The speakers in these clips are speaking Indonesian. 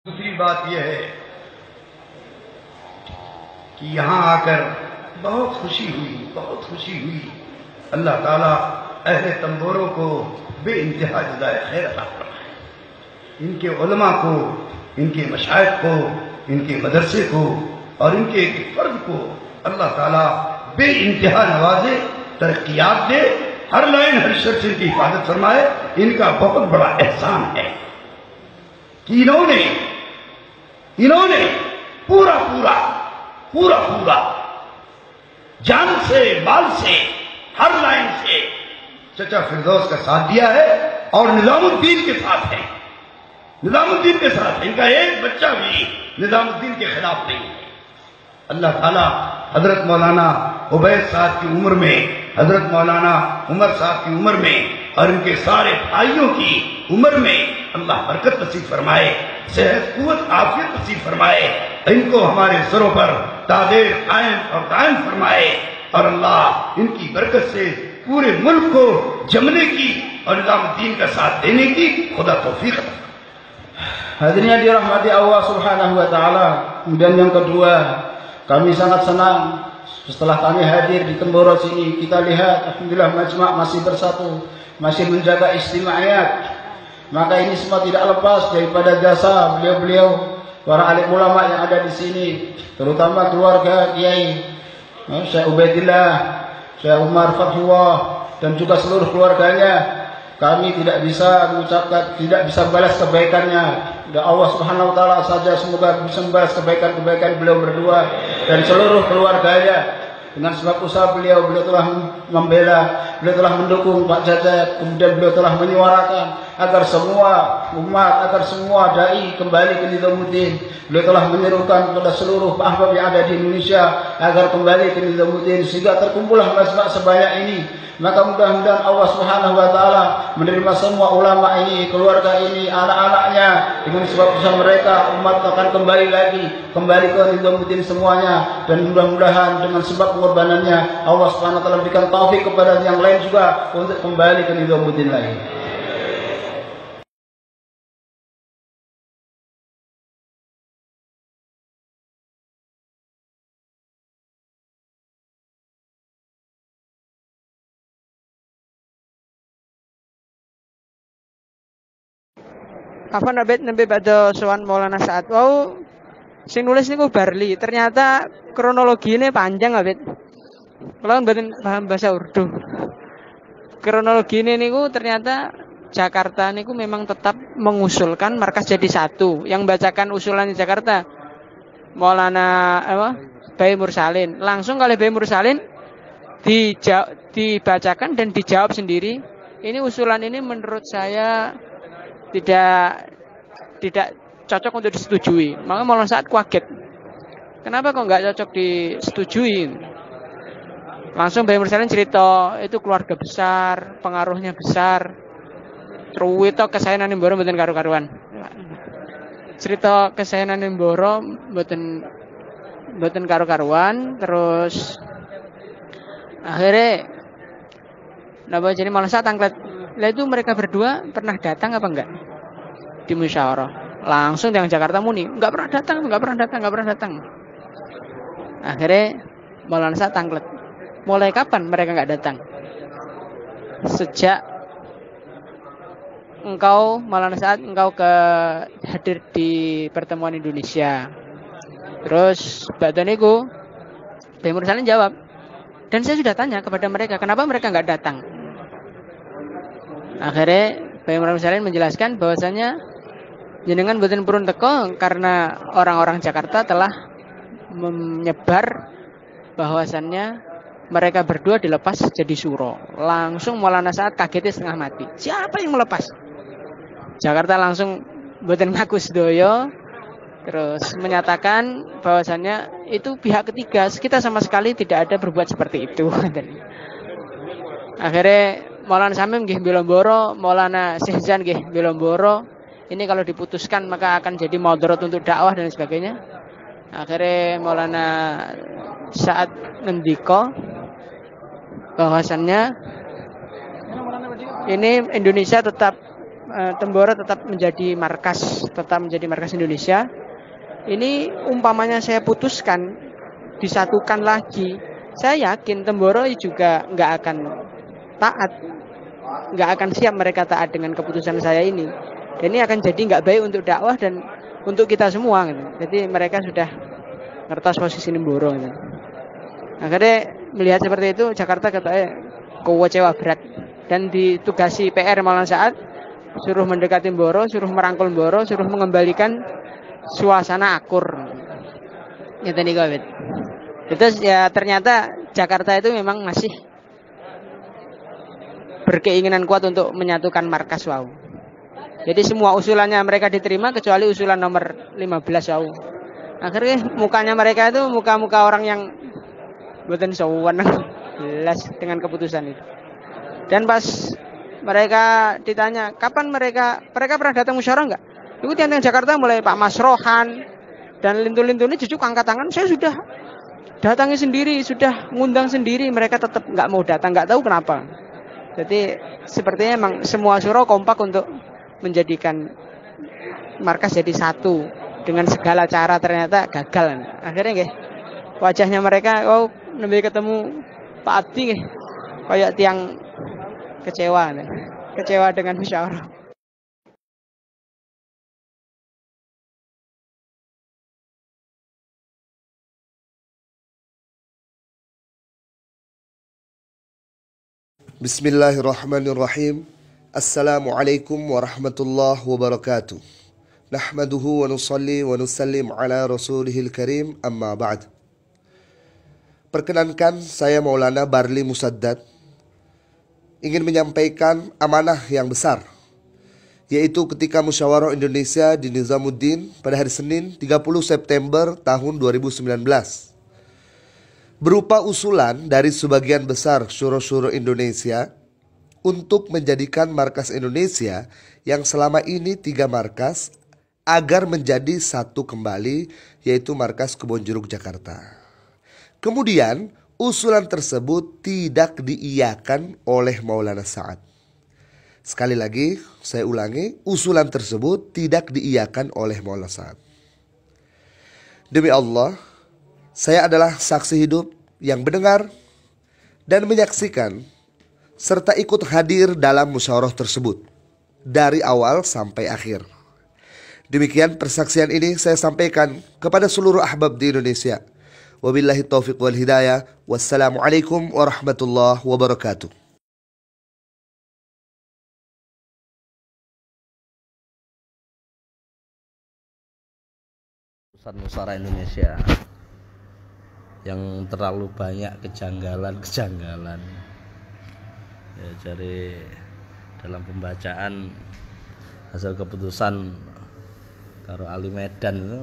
दूसरी बात यह है कि यहाँ आकर बहुत खुशी हुई। अल्लाह ताला अहले तंबोरों को बेइंतहा जज़ाए खैर अता फरमाए। इनके उलमा को, इनके मशाइख को, इनके मदरसे को और इनके एक फर्द को अल्लाह ताला बेइंतहा नवाजे, तरक्कियात दे, हर लाइन हर शर्त से इनकी हिफाजत फरमाए। इनका बहुत बड़ा एहसान है कि इन्होंने पूरा जान से, माल से, हर लाइन से चचा फिरदौस का साथ दिया है और निजामुद्दीन के साथ है। निजामुद्दीन के साथ है। इनका एक बच्चा भी निजामुद्दीन के खिलाफ नहीं है। अल्लाह ताला हजरत मौलाना उबैद साहब की उम्र में, हजरत मौलाना उमर साहब की उम्र में और इनके सारे भाइयों की उम्र में अल्लाह बरकत नसीब फरमाए, सेहत, कुव्वत, आफियत नसीब फरमाए। इनको हमारे सरों पर तादेर कायम और दायम फरमाए और अल्लाह इनकी बरकत से पूरे मुल्क को जमने की और निजामुद्दीन का साथ देने की खुदा तौफीक अता फरमाए। Hadirin yang dirahmati Allah Subhanahu wa taala. Kemudian yang kedua, kami sangat senang setelah kami hadir di Temboro sini, kita lihat alhamdulillah majma' masih bersatu, masih menjaga istimaiyat. Maka ini semua tidak lepas daripada jasa beliau-beliau para alim ulama yang ada di sini, terutama keluarga Kiai Syekh Ubaidillah, Syekh Umar Fathullah dan juga seluruh keluarganya. Kami tidak bisa mengucapkan, tidak bisa balas kebaikannya. Dan Allah Subhanahu wa taala saja semoga bisa membalas kebaikan-kebaikan beliau berdua dan seluruh keluarganya. Dengan sebab usaha beliau telah membela, beliau telah mendukung Pak Cacat, kemudian beliau telah menyuarakan agar semua umat, agar semua dai kembali ke Nizamuddin. Beliau telah menyerukan kepada seluruh ahbab yang ada di Indonesia agar kembali ke Nizamuddin sehingga terkumpullah majma' sebanyak ini. Maka mudah-mudahan Allah Subhanahu wa taala menerima semua ulama ini, keluarga ini, anak-anaknya. Dengan sebab usaha mereka umat akan kembali ke Nizamuddin semuanya, dan mudah-mudahan dengan sebab pengorbanannya Allah Subhanahu wa taala berikan taufik kepada yang lain juga untuk kembali ke Nizamuddin lagi. Kapan nabi pada sowan Maulana Sa'ad wau sing nulis niku Barli. Ternyata kronologine panjang abet. Kalau mboten paham bahasa Urdu. Kronologine niku ternyata Jakarta niku memang tetap mengusulkan markas jadi satu. Yang bacakan usulan di Jakarta Maulana Bayi Mursalin. Langsung kali Bayi Mursalin dibacakan dan dijawab sendiri. Ini usulan ini menurut saya tidak cocok untuk disetujui. Maka Maulana Sa'ad kaget. Kenapa kok nggak cocok disetujui? Langsung Bayi Mursalin cerita, itu keluarga besar, pengaruhnya besar. Truwito kesayangan Mboro mboten karu-karuan. Cerita kesayangan Mboro mboten karu-karuan, terus akhirnya napa jadi Maulana Sa'ad angkat. Lah itu mereka berdua pernah datang apa enggak di musyawarah? Langsung yang Jakarta muni, enggak pernah datang. Akhirnya Maulana Sa'ad tanglet. Mulai kapan mereka enggak datang? Sejak Maulana Sa'ad hadir di pertemuan Indonesia. Terus badan niku Bayi Mursalin jawab. Dan saya sudah tanya kepada mereka, kenapa mereka enggak datang? Akhirnya Bayi Mursalin menjelaskan bahwasanya jenengan boten purun teko karena orang-orang Jakarta telah menyebar bahwasannya mereka berdua dilepas jadi suro. Langsung Maulana Sa'ad kagetnya setengah mati. Siapa yang melepas? Jakarta langsung boten ngaku sedoyo, terus menyatakan bahwasannya itu pihak ketiga, kita sama sekali tidak ada berbuat seperti itu. Akhirnya Maulana Samim nggih Belomboro, Maulana Syehzan nggih Belomboro. Ini kalau diputuskan maka akan jadi mudarat untuk dakwah dan sebagainya. Akhirnya Maulana Sa'ad ngendika bahwasannya ini Indonesia tetap Temboro tetap menjadi markas Indonesia. Ini umpamanya saya putuskan disatukan lagi, saya yakin Temboro juga nggak akan taat, nggak akan siap mereka taat dengan keputusan saya ini. Dan ini akan jadi nggak baik untuk dakwah dan untuk kita semua gitu. Jadi mereka sudah ngertos posisi Temboro gitu. Akhirnya melihat seperti itu, Jakarta katanya kecewa berat dan ditugasi PR Maulana Sa'ad, suruh mendekati Mboro, suruh merangkul Mboro, suruh mengembalikan suasana akur. Itu nih Covid. Itu ya ternyata Jakarta itu memang masih berkeinginan kuat untuk menyatukan markas WAU. Jadi semua usulannya mereka diterima kecuali usulan nomor 15 WAU. Akhirnya mukanya mereka itu muka-muka orang yang buatan sowan jelas dengan keputusan itu. Dan pas mereka ditanya kapan mereka pernah datang musyawarah enggak? Itu yang Jakarta mulai Pak Mas Rohan dan lintu-lintu ini jujuk angkat tangan, saya sudah datangi sendiri, sudah ngundang sendiri, mereka tetap nggak mau datang, nggak tahu kenapa. Jadi sepertinya emang semua syuro kompak untuk menjadikan markas jadi satu, dengan segala cara ternyata gagal. Akhirnya nggih wajahnya mereka nembe ketemu Pak Abdi nggih kayak tiang kecewa dengan musyawarah. Bismillahirrahmanirrahim. Assalamualaikum warahmatullahi wabarakatuh. Nahmaduhu wa nusalli wa nusallim ala rasulihil karim, amma ba'd. Perkenankan saya Maulana Barli Musaddad ingin menyampaikan amanah yang besar, yaitu ketika Musyawarah Indonesia di Nizamuddin pada hari Senin 30 September tahun 2019 berupa usulan dari sebagian besar syuro-syuro Indonesia untuk menjadikan markas Indonesia yang selama ini 3 markas agar menjadi satu kembali, yaitu markas Kebonjeruk Jakarta. Kemudian usulan tersebut tidak diiyakan oleh Maulana Sa'ad. Sekali lagi saya ulangi, usulan tersebut tidak diiyakan oleh Maulana Sa'ad. Demi Allah, saya adalah saksi hidup yang mendengar dan menyaksikan serta ikut hadir dalam musyawarah tersebut dari awal sampai akhir. Demikian persaksian ini saya sampaikan kepada seluruh ahbab di Indonesia. Wabillahi taufiq wal hidayah. Wassalamualaikum warahmatullahi wabarakatuh. Pusat Musyawarah Indonesia yang terlalu banyak kejanggalan ya, dari dalam pembacaan hasil keputusan karo Ali Medan itu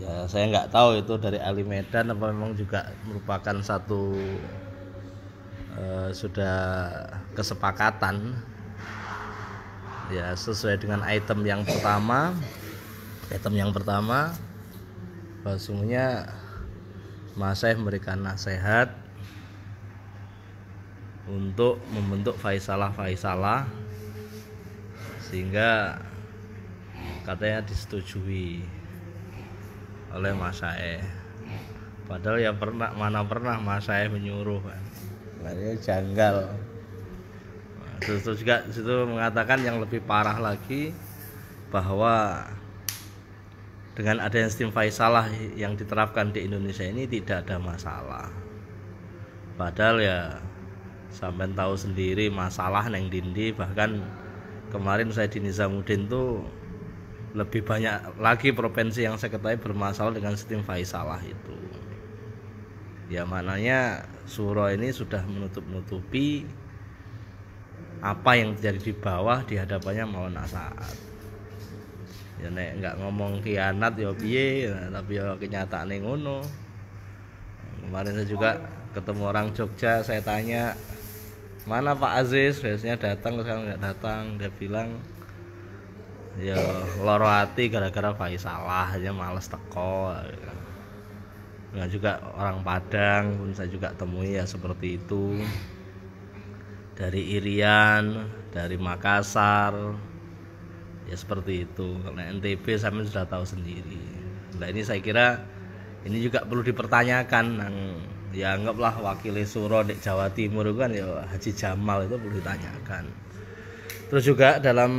ya, saya nggak tahu itu dari Ali Medan apa memang juga merupakan satu sudah kesepakatan ya, sesuai dengan item yang pertama bahwa sungguhnya Masyaikh memberikan nasihat untuk membentuk faisalah sehingga katanya disetujui oleh Masyaikh. Padahal ya mana pernah Masyaikh menyuruh kan. Nah, ini janggal. Terus juga situ mengatakan yang lebih parah lagi bahwa dengan adanya sistem faisalah yang diterapkan di Indonesia ini tidak ada masalah. Padahal ya sampai tahu sendiri masalah neng dindi, bahkan kemarin saya di Nizamuddin tuh lebih banyak lagi provinsi yang saya ketahui bermasalah dengan sistem faisalah itu. Ya mananya surah ini sudah menutup-nutupi apa yang terjadi di bawah di hadapannya Maulana Sa'ad. Ya nek nggak ngomong khianat ya piye, tapi ya kenyataane ngono. Kemarin saya juga ketemu orang Jogja, saya tanya mana Pak Aziz, biasanya datang sekarang nggak datang. Dia bilang ya loro hati gara-gara faisalah aja, males teko. Nah juga orang Padang pun saya juga temui ya seperti itu. dari Irian, dari Makassar, ya seperti itu. Kalau NTB saya sudah tahu sendiri. Nah ini saya kira ini juga perlu dipertanyakan. Ya anggaplah wakil suro di Jawa Timur itu kan ya Haji Jamal, itu perlu ditanyakan. Terus juga dalam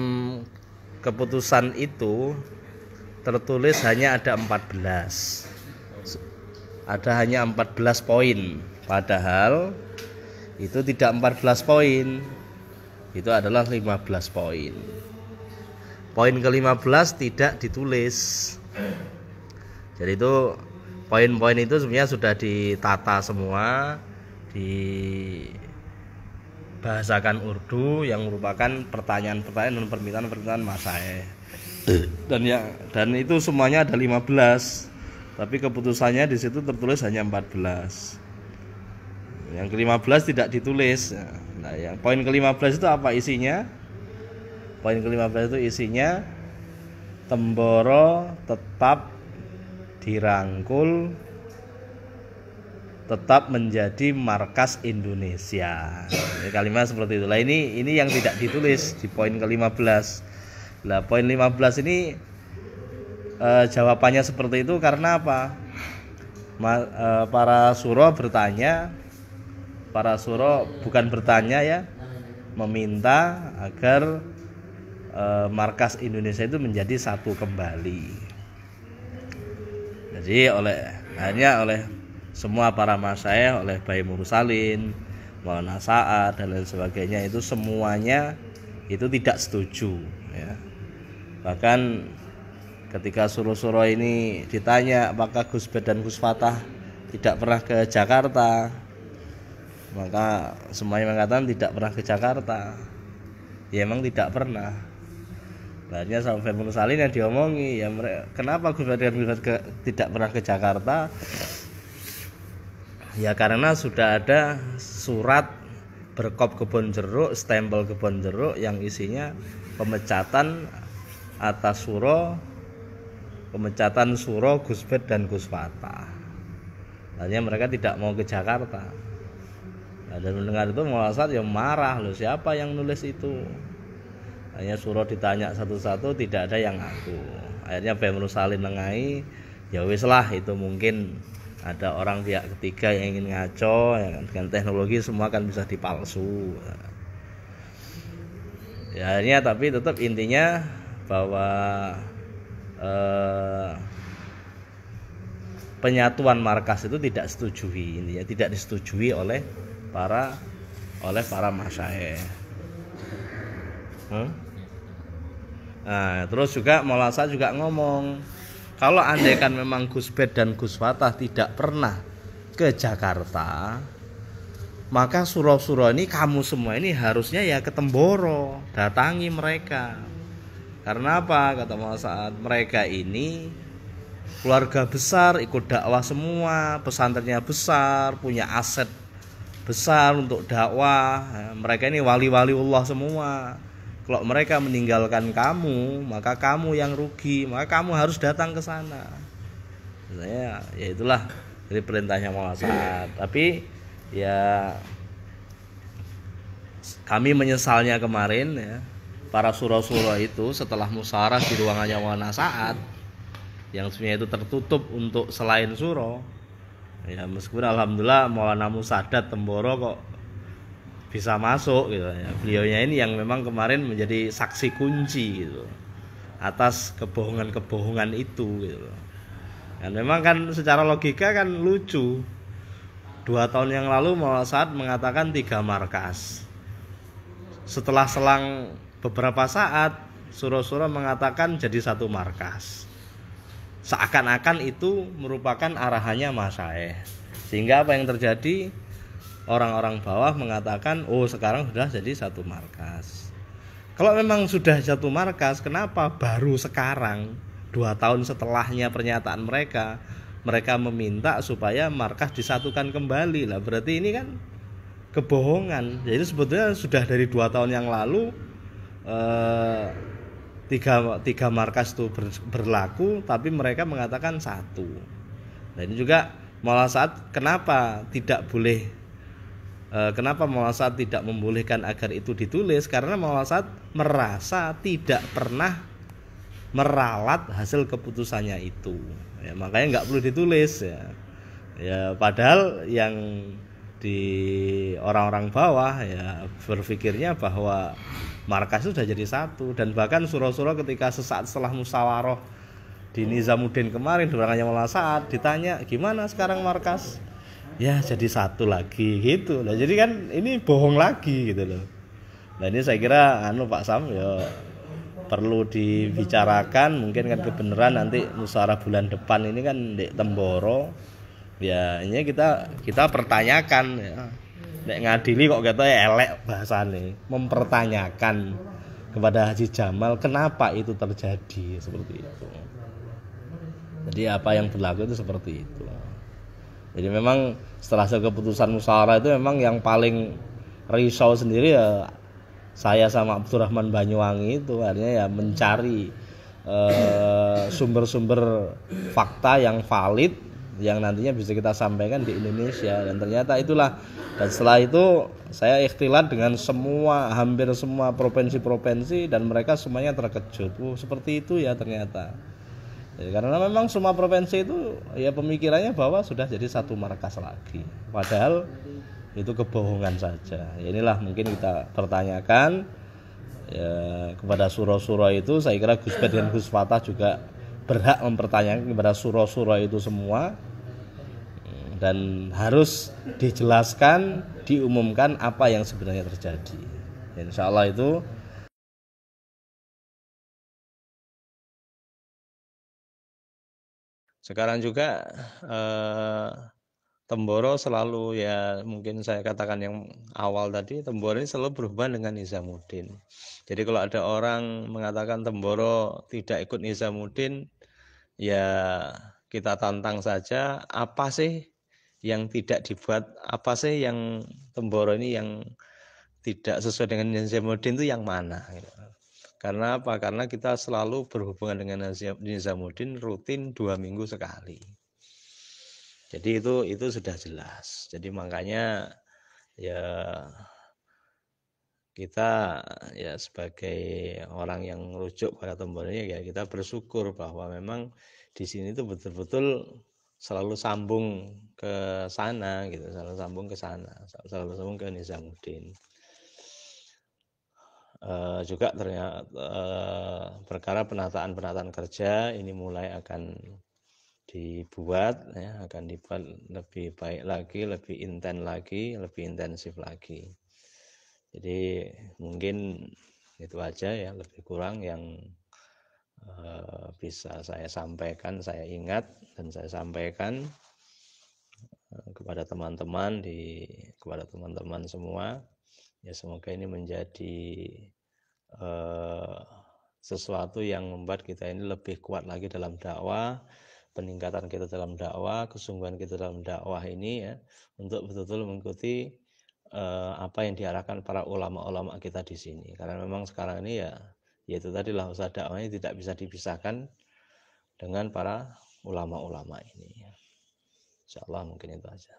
keputusan itu tertulis hanya ada 14. Ada hanya 14 poin. Padahal itu tidak 14 poin. Itu adalah 15 poin. Poin ke-15 tidak ditulis. Jadi itu poin-poin itu sebenarnya sudah ditata semua, dibahasakan Urdu yang merupakan pertanyaan-pertanyaan dan permintaan-permintaan masaih. Dan itu semuanya ada 15. Tapi keputusannya di situ tertulis hanya 14. Yang ke-15 tidak ditulis. Nah, yang poin ke-15 itu apa isinya? Poin ke-15 itu isinya Temboro tetap dirangkul, tetap menjadi markas Indonesia. Ini kalimat seperti itulah. Ini yang tidak ditulis di poin ke-15. Lah poin 15 ini jawabannya seperti itu karena apa? Para suro bertanya, para suro bukan bertanya ya, meminta agar markas Indonesia itu menjadi satu kembali. Jadi hanya oleh semua para masyayikh, oleh Bayi Mursalin, Maulana Sa'ad dan lain sebagainya, itu semuanya itu tidak setuju ya. Bahkan ketika suro-suro ini ditanya apakah Gus Bed dan Gus Fatah tidak pernah ke Jakarta, maka semuanya mengatakan tidak pernah ke Jakarta. Ya emang tidak pernah. Banyak sampai Mursalin yang diomongi ya, kenapa Gus Bed dan Gus Fatah tidak pernah ke Jakarta? Ya karena sudah ada surat berkop Kebon Jeruk, stempel Kebon Jeruk yang isinya pemecatan atas suro, pemecatan suro Gus Bed dan Gus Fatah. Hanya mereka tidak mau ke Jakarta. Nah, dan mendengar itu Muasad yang marah, loh siapa yang nulis itu? Hanya suro ditanya satu-satu, tidak ada yang ngaku. Akhirnya Bayi Mursalin nengai, ya wis lah itu mungkin ada orang pihak ketiga yang ingin ngaco ya, dengan teknologi semua kan bisa dipalsu. Ya akhirnya tapi tetap intinya bahwa penyatuan markas itu tidak disetujui, intinya tidak disetujui oleh para masyayikh. Nah, terus juga Maulasa juga ngomong, kalau andaikan memang Gus Bed dan Gus Fatah tidak pernah ke Jakarta, maka suro-suro ini, kamu semua ini harusnya ya ke Temboro, datangi mereka. Karena apa? Kata Maulasa, mereka ini keluarga besar, ikut dakwah semua, pesantrennya besar, punya aset besar untuk dakwah. Mereka ini wali-wali Allah semua. Kalau mereka meninggalkan kamu, maka kamu yang rugi, maka kamu harus datang ke sana. Misalnya, ya itulah dari perintahnya Maulana Sa'ad. Tapi ya kami menyesalnya kemarin ya, para suro-suro itu setelah musyawarah di ruangannya Maulana Sa'ad yang sebenarnya itu tertutup untuk selain suro. Ya meskipun alhamdulillah Maulana Musadat Temboro kok bisa masuk gitu ya. Beliaunya ini yang memang kemarin menjadi saksi kunci gitu atas kebohongan-kebohongan itu gitu. Dan memang kan secara logika kan lucu. 2 tahun yang lalu Maulana Sa'ad mengatakan 3 markas. Setelah selang beberapa saat suro-suro mengatakan jadi 1 markas. Seakan-akan itu merupakan arahannya masyayikh. Sehingga apa yang terjadi? Orang-orang bawah mengatakan, oh sekarang sudah jadi 1 markas. Kalau memang sudah 1 markas, kenapa baru sekarang 2 tahun setelahnya pernyataan mereka meminta supaya markas disatukan kembali? Lah berarti ini kan kebohongan. Jadi sebetulnya sudah dari 2 tahun yang lalu tiga markas itu berlaku, tapi mereka mengatakan 1. Nah ini juga Maulana Sa'ad kenapa tidak boleh Kenapa mualasat tidak membolehkan agar itu ditulis? Karena mualasat merasa tidak pernah meralat hasil keputusannya itu, ya, makanya nggak perlu ditulis ya. Ya padahal yang di orang-orang bawah ya berpikirnya bahwa markas itu sudah jadi satu, dan bahkan surah-surah ketika sesaat setelah musyawarah di Nizamuddin kemarin dorangannya mualasat ditanya gimana sekarang markas, ya jadi satu lagi gitu. Nah jadi kan ini bohong lagi gitu loh. Nah ini saya kira Pak Sam ya perlu dibicarakan, mungkin kan kebenaran nanti musyawarah bulan depan ini kan di Temboro ya, ini kita pertanyakan ya. Nek ngadili kok kata elek bahasane, mempertanyakan kepada Haji Jamal kenapa itu terjadi seperti itu. Jadi apa yang berlaku itu seperti itu. Jadi memang setelah keputusan musyawarah itu memang yang paling risau sendiri ya saya sama Abdurrahman Banyuwangi itu, artinya ya mencari sumber-sumber fakta yang valid yang nantinya bisa kita sampaikan di Indonesia, dan ternyata itulah. Dan setelah itu saya ikhtilat dengan hampir semua provinsi-provinsi, dan mereka semuanya terkejut, seperti itu ya ternyata. Jadi, karena memang semua provinsi itu ya pemikirannya bahwa sudah jadi satu markas lagi, padahal itu kebohongan saja. Ya, inilah mungkin kita pertanyakan ya, kepada surah-surah itu. Saya kira Gus Bed dan Gus Fatah juga berhak mempertanyakan kepada surah-surah itu semua, dan harus dijelaskan, diumumkan apa yang sebenarnya terjadi. Ya, insya Allah itu. Sekarang juga Temboro selalu, ya mungkin saya katakan yang awal tadi, Temboro ini selalu berhubungan dengan Nizamuddin. Jadi kalau ada orang mengatakan Temboro tidak ikut Nizamuddin, ya kita tantang saja, apa sih yang tidak dibuat, apa sih yang Temboro ini yang tidak sesuai dengan Nizamuddin itu yang mana? Karena apa? Karena kita selalu berhubungan dengan Nizamuddin rutin 2 minggu sekali. Jadi itu sudah jelas. Jadi makanya ya kita ya sebagai orang yang merujuk pada Temboro ini ya kita bersyukur bahwa memang di sini itu betul-betul selalu sambung ke sana gitu, selalu sambung ke sana, selalu sambung ke Nizamuddin. Juga ternyata perkara penataan kerja ini mulai akan dibuat ya, akan dibuat lebih baik lagi, lebih intensif lagi. Jadi mungkin itu aja ya, lebih kurang yang bisa saya sampaikan, saya ingat dan saya sampaikan kepada teman-teman semua. Ya semoga ini menjadi sesuatu yang membuat kita ini lebih kuat lagi dalam dakwah, peningkatan kita dalam dakwah, kesungguhan kita dalam dakwah ini ya, untuk betul-betul mengikuti apa yang diarahkan para ulama-ulama kita di sini. Karena memang sekarang ini ya itu tadilah usaha dakwahnya tidak bisa dipisahkan dengan para ulama-ulama ini. Insyaallah mungkin itu aja.